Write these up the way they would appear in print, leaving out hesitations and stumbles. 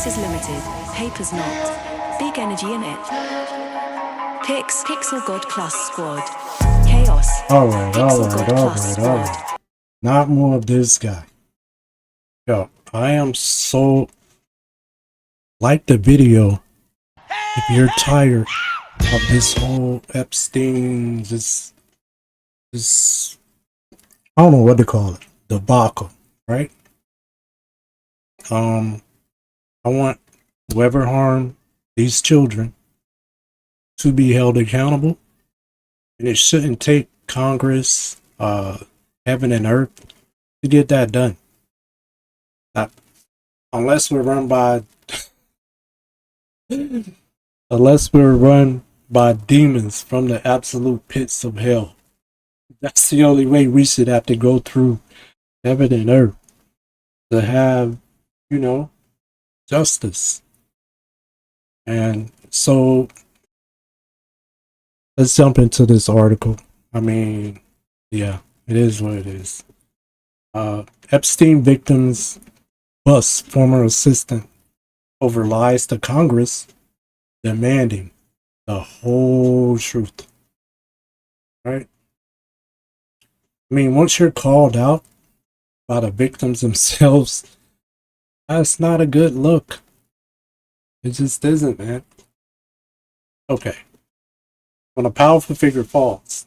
Resources limited. Papers not. Big energy in it. Pixelgod+SQUAD. Chaos. Alright. Not more of this guy. Yo, I am so... Like the video if you're tired of this whole Epstein, this I don't know what to call it, debacle, right? I want whoever harmed these children to be held accountable, and it shouldn't take Congress, heaven and earth to get that done. Unless we're run by demons from the absolute pits of hell. That's the only way we should have to go through heaven and earth to have, justice. And so let's jump into this article. I mean, yeah, it is what it is. Epstein victims bust former assistant over lies to Congress demanding the whole truth. Right? I mean, once you're called out by the victims themselves, that's not a good look. It just isn't, man. Okay. When a powerful figure falls,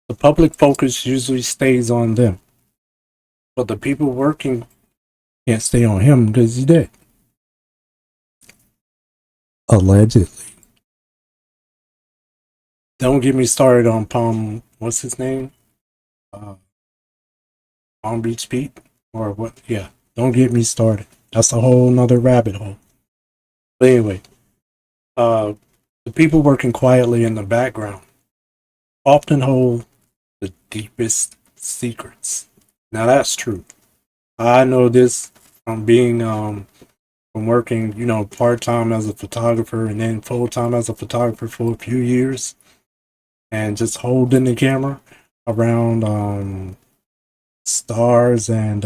the public focus usually stays on them. But the people working can't stay on him because he's dead. Allegedly. Don't get me started on what's his name? Palm Beach Pete? Or what? Yeah, don't get me started. That's a whole nother rabbit hole. But anyway, the people working quietly in the background often hold the deepest secrets. Now that's true. I know this from being from working, part-time as a photographer and then full-time as a photographer for a few years, and just holding the camera around stars and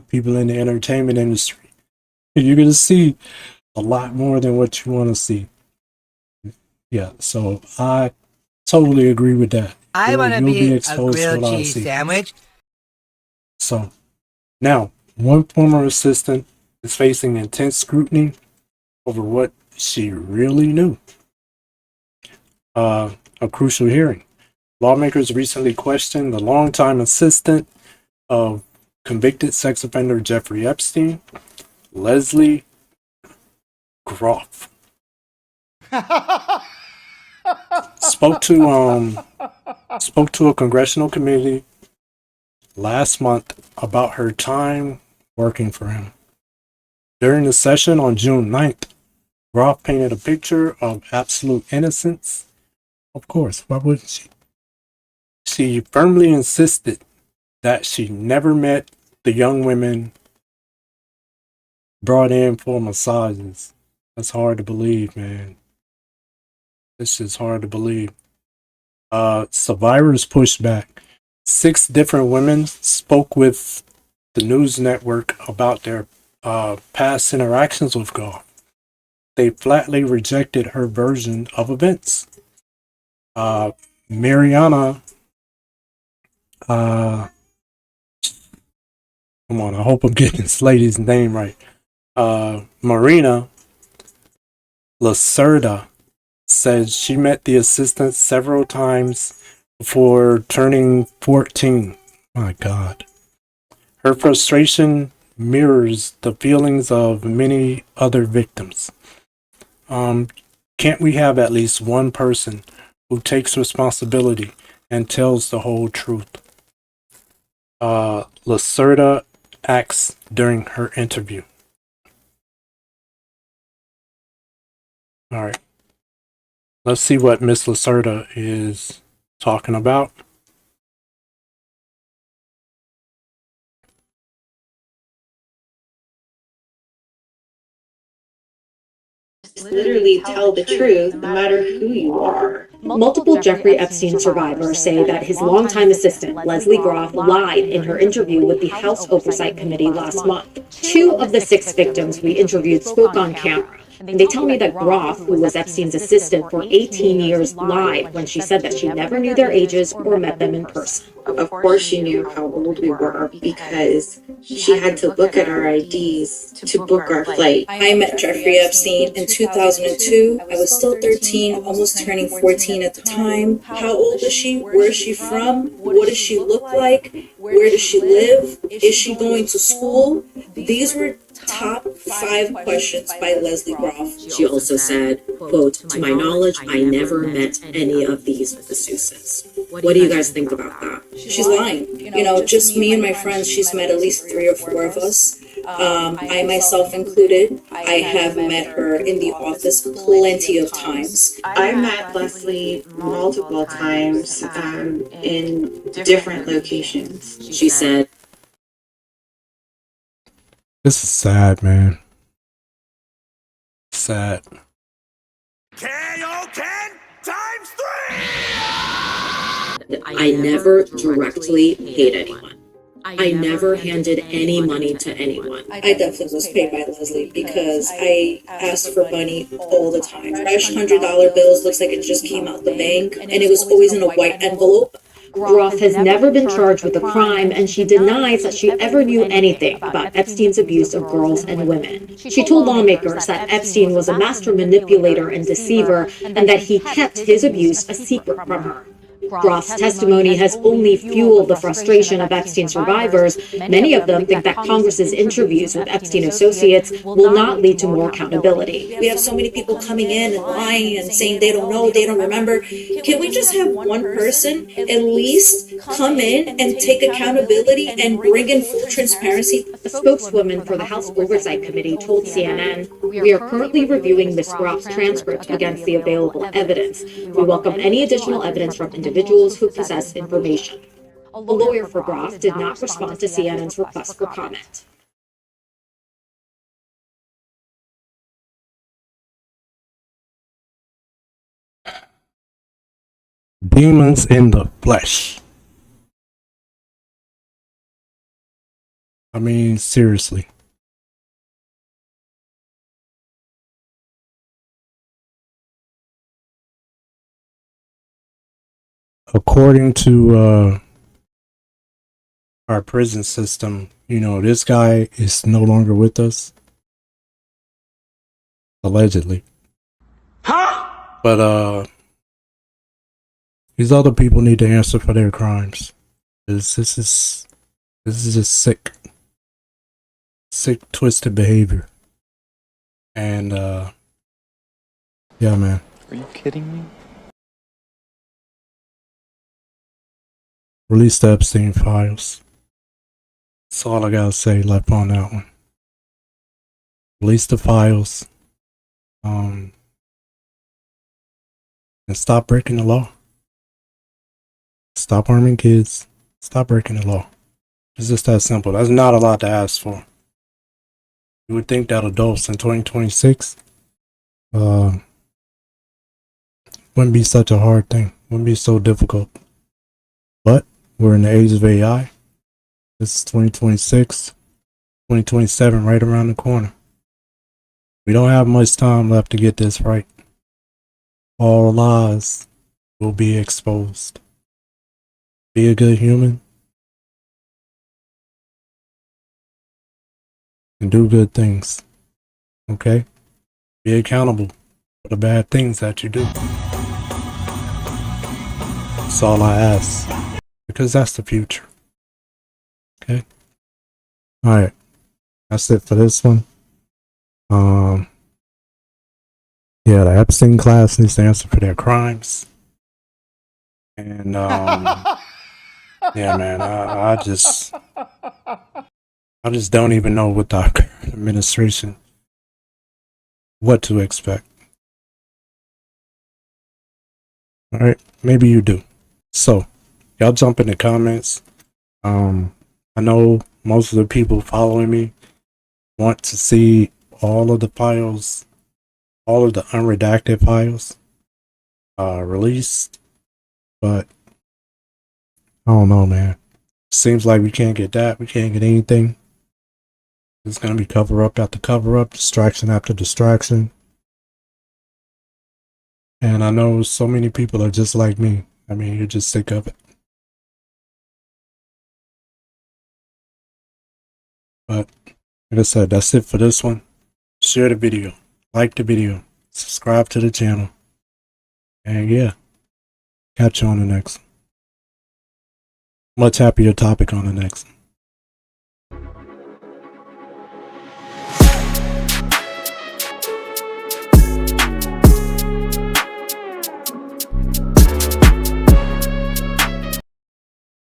people in the entertainment industry. You're gonna see a lot more than what you want to see. Yeah, so I totally agree with that. I want to be a grilled cheese sandwich. So now, one former assistant is facing intense scrutiny over what she really knew. A crucial hearing. Lawmakers recently questioned the longtime assistant of convicted sex offender Jeffrey Epstein, Leslie Groff. spoke to a congressional committee last month about her time working for him. During the session on June 9th, Groff painted a picture of absolute innocence. Of course, why wouldn't she? She firmly insisted that she never met the young women brought in for massages. That's hard to believe, man. This is hard to believe. Survivors pushed back. 6 different women spoke with the news network about their past interactions with Goff. They flatly rejected her version of events. Mariana, come on, I hope I'm getting this lady's name right. Marina Lacerda said she met the assistant several times before turning 14. My God. Her frustration mirrors the feelings of many other victims. Can't we have at least one person who takes responsibility and tells the whole truth? Lacerda asks during her interview. All right. Let's see what Miss Lacerda is talking about. literally tell the truth no matter who you are. Multiple Jeffrey Epstein survivors say that his longtime assistant, Leslie Groff, lied in her interview with the House Oversight Committee last month. 2 of the 6 victims we interviewed spoke on camera. And they tell me that Groff, who was Epstein's assistant for 18 years, lied when she said that she never knew their ages or met them in person. Of course she knew how old we were because she had to look at our IDs to book our flight. I met Jeffrey Epstein in 2002. I was still 13, almost turning 14 at the time. How old is she? Where is she from? What does she look like? Where does she live? Is she going to school? These were top 5 questions by Leslie Groff. She also said, quote, "To my knowledge, I never met any of these masseuses." What do you guys think about that? She's lying. You know, just me and my friends, she's met at least 3 or 4 of us. I myself included. I have met her in the office plenty of times. I met Leslie multiple times in different locations. She said, This is sad, man. Sad. KO10 times 3! "I never directly paid anyone. I never handed any money to anyone." I definitely was paid by Leslie because I asked for money all the time. Fresh $100 bills looks like it just came out the bank, and it was always in a white envelope. Groff has never been charged with a crime, and she denies that she ever knew anything about Epstein's abuse of girls and women. She told lawmakers that Epstein was a master manipulator and deceiver, and that he kept his abuse a secret from her. Groff's testimony has only fueled the frustration of Epstein survivors. Many of them think that Congress's interviews with Epstein associates will not lead to more accountability. We have so many people coming in and lying and saying they don't know, they don't remember. Can we just have one person at least come in and take accountability and bring in full transparency? A spokeswoman for the House Oversight Committee told CNN, "We are currently reviewing Ms. Groff's transcript against the available evidence. We welcome any additional evidence from individuals who possess information." A lawyer for Groff did not respond to CNN's request for comment. Demons in the flesh. I mean, seriously. According to our prison system, you know, this guy is no longer with us. Allegedly. Huh? But these other people need to answer for their crimes. This is just sick, twisted behavior. And yeah, man. Are you kidding me? Release the Epstein files. That's all I gotta say left on that one. Release the files. And stop breaking the law. Stop harming kids. Stop breaking the law. It's just that simple. That's not a lot to ask for. You would think that adults in 2026 wouldn't be such a hard thing. Wouldn't be so difficult. But we're in the age of AI. This is 2026, 2027, right around the corner. We don't have much time left to get this right. All lies will be exposed. Be a good human and do good things. Okay? Be accountable for the bad things that you do. That's all I ask. Because that's the future. Okay? Alright. That's it for this one. Yeah, the Epstein class needs to answer for their crimes. And yeah, man, I just don't even know with the current administration what to expect. Alright, maybe you do. So, y'all jump in the comments. I know most of the people following me want to see all of the files, all of the unredacted files released, but I don't know, man. Seems like we can't get that. We can't get anything. It's gonna be cover up after cover up, distraction after distraction. And I know so many people are just like me. I mean, you're just sick of it. But like I said, that's it for this one. Share the video, like the video, subscribe to the channel. And yeah, catch you on the next one. Much happier topic on the next one.